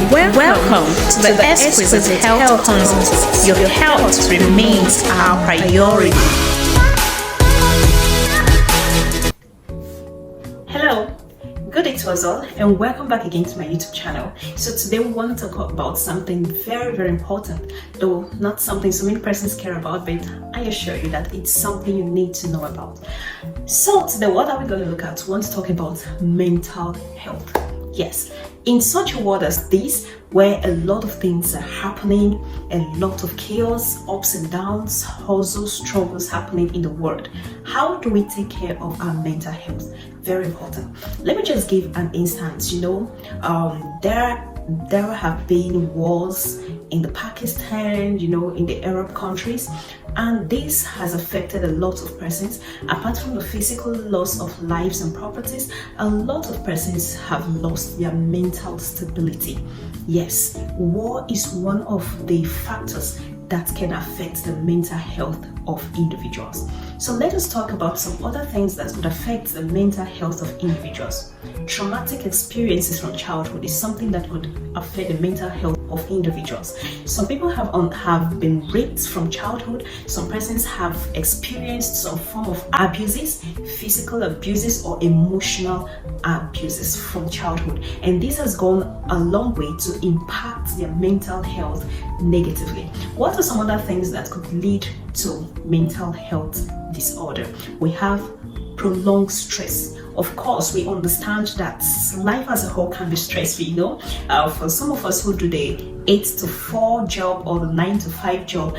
Welcome to the Exquisite Health Consult. Your health remains our priority. Hello, good day to us all, and welcome back again to my YouTube channel. So today we want to talk about something very important, though not something so many persons care about, but I assure you that it's something you need to know about. So today, what are we going to look at? We want to talk about mental health. Yes, in such a world as this, where a lot of things are happening, a lot of chaos, ups and downs, hustles, struggles happening in the world, how do we take care of our mental health? Very important. Let me just give an instance. There have been wars in the Pakistan, in the Arab countries, and this has affected a lot of persons. Apart from the physical loss of lives and properties, a lot of persons have lost their mental stability. Yes, war is one of the factors that can affect the mental health of individuals. So let us talk about some other things that could affect the mental health of individuals. Traumatic experiences from childhood is something that could affect the mental health of individuals. Some people have been raped from childhood. Some persons have experienced some form of abuses, physical abuses or emotional abuses from childhood, and this has gone a long way to impact their mental health negatively. What are some other things that could lead to mental health disorder? We have prolonged stress. Of course, we understand that life as a whole can be stressful, for some of us who do the 8 to 4 job or the 9 to 5 job,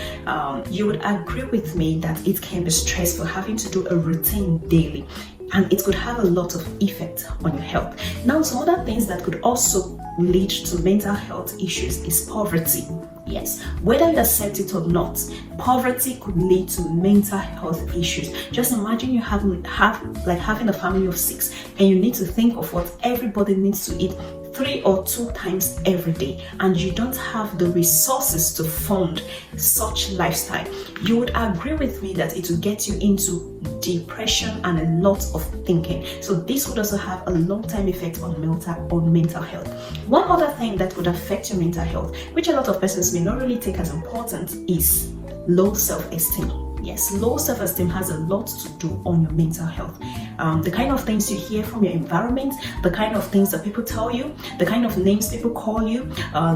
you would agree with me that it can be stressful having to do a routine daily, and it could have a lot of effect on your health. Now, some other things that could also lead to mental health issues is poverty. Yes, whether you accept it or not, poverty could lead to mental health issues. Just imagine you having a family of 6, and you need to think of what everybody needs to eat 3 or 2 times every day, and you don't have the resources to fund such lifestyle. You would agree with me that it will get you into depression and a lot of thinking. So this would also have a long-term effect on mental health. One other thing that would affect your mental health, which a lot of persons may not really take as important, is low self-esteem. Yes, low self-esteem has a lot to do on your mental health. The kind of things you hear from your environment, the kind of things that people tell you, the kind of names people call you,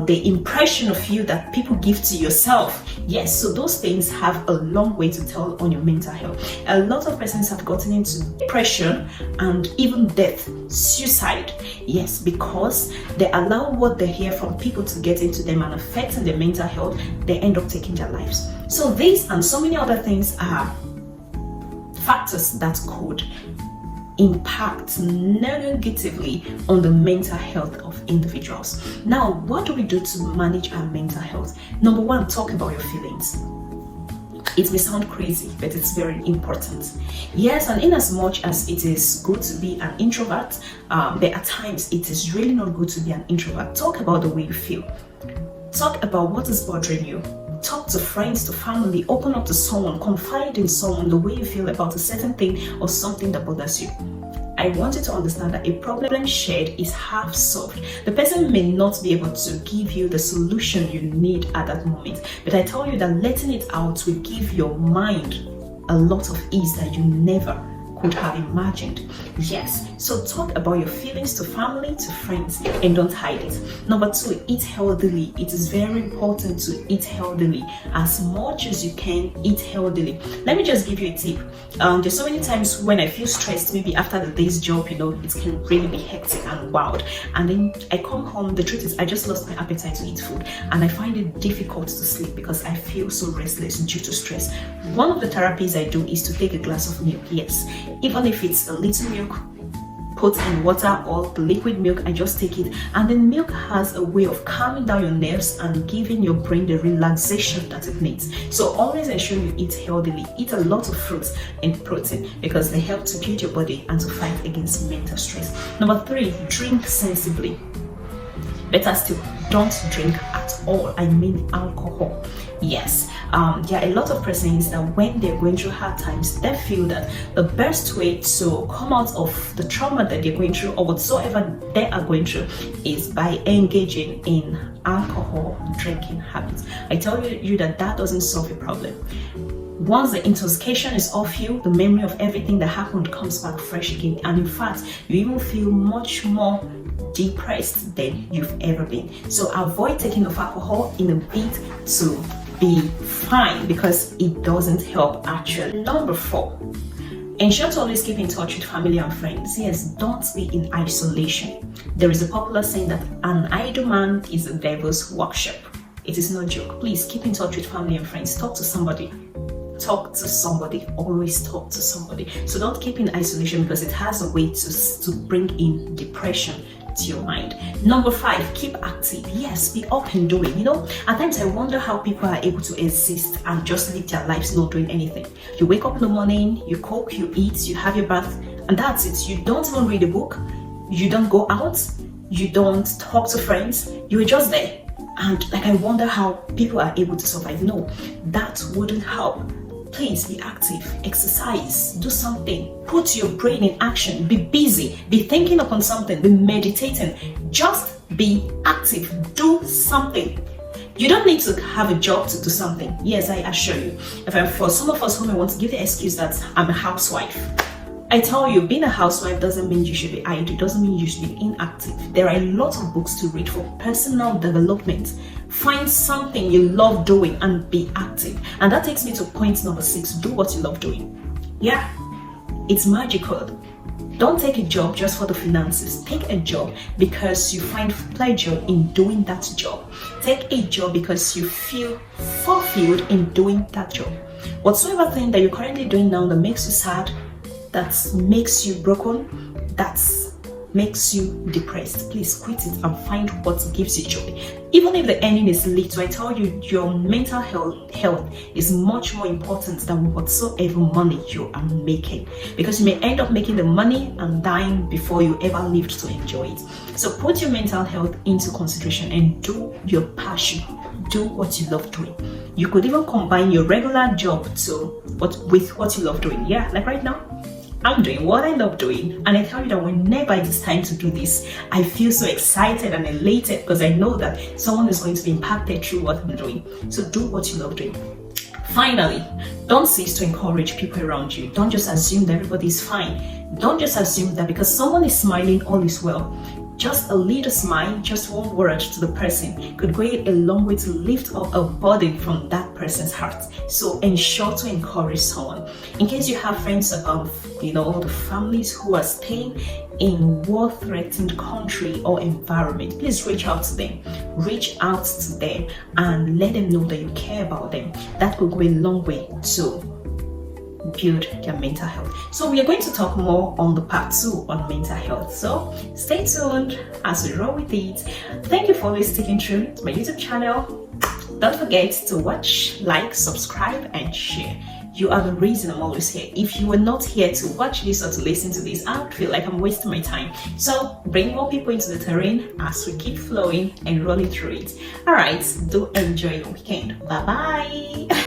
the impression of you that people give to yourself. Yes, so those things have a long way to tell on your mental health. A lot of persons have gotten into depression and even death, suicide. Yes, because they allow what they hear from people to get into them and affecting their mental health. They end up taking their lives. So these and so many other things are factors that could impact negatively on the mental health of individuals. Now, what do we do to manage our mental health? Number one, talk about your feelings. It may sound crazy, but it's very important. Yes, and in as much as it is good to be an introvert, but at times it is really not good to be an introvert. Talk about the way you feel. Talk about what is bothering you. Talk to friends, to family, open up to someone, confide in someone the way you feel about a certain thing or something that bothers you. I want you to understand that a problem shared is half solved. The person may not be able to give you the solution you need at that moment, but I tell you that letting it out will give your mind a lot of ease that you never could have imagined. Yes, so talk about your feelings to family, to friends, and don't hide it. Number 2, eat healthily. It is very important to eat healthily. As much as you can, eat healthily. Let me just give you a tip. There's so many times when I feel stressed, maybe after the day's job, it can really be hectic and wild, and then I come home. The truth is, I just lost my appetite to eat food, and I find it difficult to sleep because I feel so restless due to stress. One of the therapies I do is to take a glass of milk. Yes, even if it's a little milk put in water or the liquid milk, I just take it. And then milk has a way of calming down your nerves and giving your brain the relaxation that it needs. So always ensure you eat healthily. Eat a lot of fruits and protein because they help to build your body and to fight against mental stress. Number 3, drink sensibly. Better still, don't drink at all. I mean alcohol. Yes, there are a lot of persons that when they're going through hard times, they feel that the best way to come out of the trauma that they're going through or whatsoever they are going through is by engaging in alcohol drinking habits. I tell you that that doesn't solve the problem. Once the intoxication is off you, the memory of everything that happened comes back fresh again, and in fact you even feel much more depressed than you've ever been. So avoid taking of alcohol in a bid to be fine, because it doesn't help actually. Number 4, ensure to always keep in touch with family and friends. Yes, don't be in isolation. There is a popular saying that an idle man is the devil's workshop. It is no joke. Please keep in touch with family and friends. Talk to somebody. Talk to somebody. Always talk to somebody. So don't keep in isolation, because it has a way to bring in depression to your mind. Number 5, keep active. Yes, be up and doing. You know, at times I wonder how people are able to exist and just live their lives not doing anything. You wake up in the morning, you cook, you eat, you have your bath, and that's it. You don't even read a book, you don't go out, you don't talk to friends, you're just there. And like, I wonder how people are able to survive. No, that wouldn't help. Please be active, exercise, do something, put your brain in action, be busy, be thinking upon something, be meditating. Just be active, do something. You don't need to have a job to do something. Yes, I assure you. For some of us who may want to give the excuse that I'm a housewife, I tell you, being a housewife doesn't mean you should be idle, doesn't mean you should be inactive. There are a lot of books to read for personal development. Find something you love doing and be active. And that takes me to point number 6, do what you love doing. Yeah, it's magical. Don't take a job just for the finances. Take a job because you find pleasure in doing that job. Take a job because you feel fulfilled in doing that job. Whatsoever thing that you're currently doing now that makes you sad, that makes you broken, that makes you depressed, please quit it and find what gives you joy. Even if the earning is little, I tell you, your mental health is much more important than whatsoever money you are making, because you may end up making the money and dying before you ever lived to enjoy it. So put your mental health into consideration and do your passion. Do what you love doing. You could even combine your regular job with what you love doing. Yeah, like right now, I'm doing what I love doing, and I tell you that whenever it is time to do this, I feel so excited and elated, because I know that someone is going to be impacted through what I'm doing. So do what you love doing. Finally, don't cease to encourage people around you. Don't just assume that everybody is fine. Don't just assume that because someone is smiling, all is well. Just a little smile, just one word to the person could go a long way to lift up a burden from that person's heart. So ensure to encourage someone. In case you have friends the families who are staying in war-threatened country or environment, please reach out to them. Reach out to them and let them know that you care about them. That could go a long way to build their mental health. So we are going to talk more on the part 2 on mental health. So stay tuned as we roll with it. Thank you for always sticking through to my YouTube channel. Don't forget to watch, like, subscribe, and share. You are the reason I'm always here. If you were not here to watch this or to listen to this, I would feel like I'm wasting my time. So bring more people into the terrain as we keep flowing and rolling through it. All right, do enjoy your weekend. Bye bye.